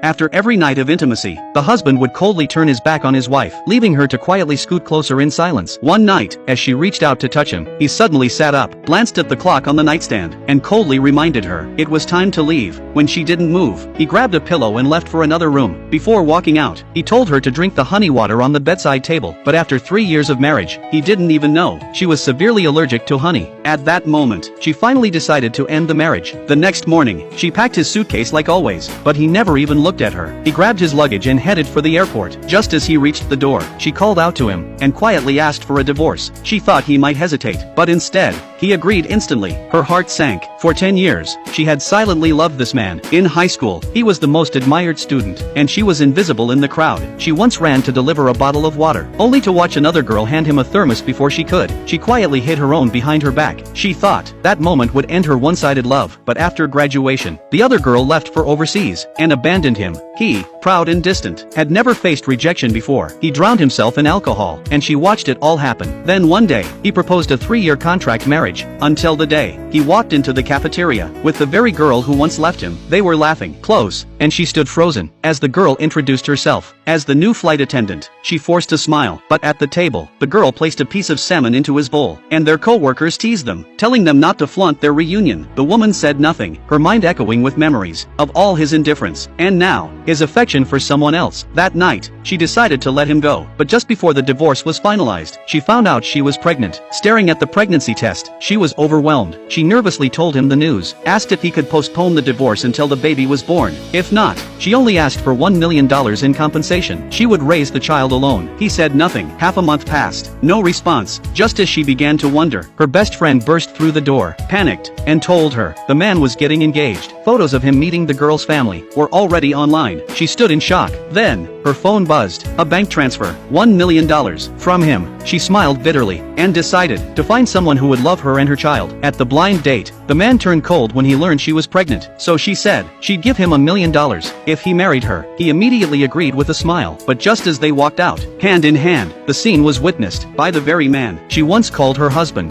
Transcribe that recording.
After every night of intimacy, the husband would coldly turn his back on his wife, leaving her to quietly scoot closer in silence. One night, as she reached out to touch him, he suddenly sat up, glanced at the clock on the nightstand, and coldly reminded her it was time to leave. When she didn't move, he grabbed a pillow and left for another room. Before walking out, he told her to drink the honey water on the bedside table, but after 3 years of marriage, he didn't even know she was severely allergic to honey. At that moment, she finally decided to end the marriage. The next morning, she packed his suitcase like always, but he never even looked at her. He grabbed his luggage and headed for the airport. Just as he reached the door, she called out to him and quietly asked for a divorce. She thought he might hesitate, but instead, he agreed instantly. Her heart sank. For 10 years, she had silently loved this man. In high school, he was the most admired student, and she was invisible in the crowd. She once ran to deliver a bottle of water, only to watch another girl hand him a thermos before she could. She quietly hid her own behind her back. She thought that moment would end her one-sided love, but after graduation, the other girl left for overseas and abandoned him. He, proud and distant, had never faced rejection before. He drowned himself in alcohol, and she watched it all happen. Then one day, he proposed a 3-year contract marriage, until the day he walked into the cafeteria with the very girl who once left him. They were laughing close, and she stood frozen as the girl introduced herself as the new flight attendant. She forced a smile, but at the table, the girl placed a piece of salmon into his bowl, and their co-workers teased them, telling them not to flaunt their reunion. The woman said nothing, her mind echoing with memories of all his indifference, and now, his affection for someone else. That night, she decided to let him go, but just before the divorce was finalized, she found out she was pregnant. Staring at the pregnancy test, she was overwhelmed. She nervously told him the news, asked if he could postpone the divorce until the baby was born. If not, she only asked for $1 million in compensation. She would raise the child alone. He said nothing. Half a month passed. No response. Just as she began to wonder, her best friend burst through the door, panicked, and told her the man was getting engaged. Photos of him meeting the girl's family were already online. She stood in shock. Then, her phone buzzed. A bank transfer. $1 million. From him. She smiled bitterly, and decided to find someone who would love her and her child. At the blind date, the man turned cold when he learned she was pregnant, so she said she'd give him $1 million if he married her. He immediately agreed with a smile, but just as they walked out, hand in hand, the scene was witnessed by the very man she once called her husband.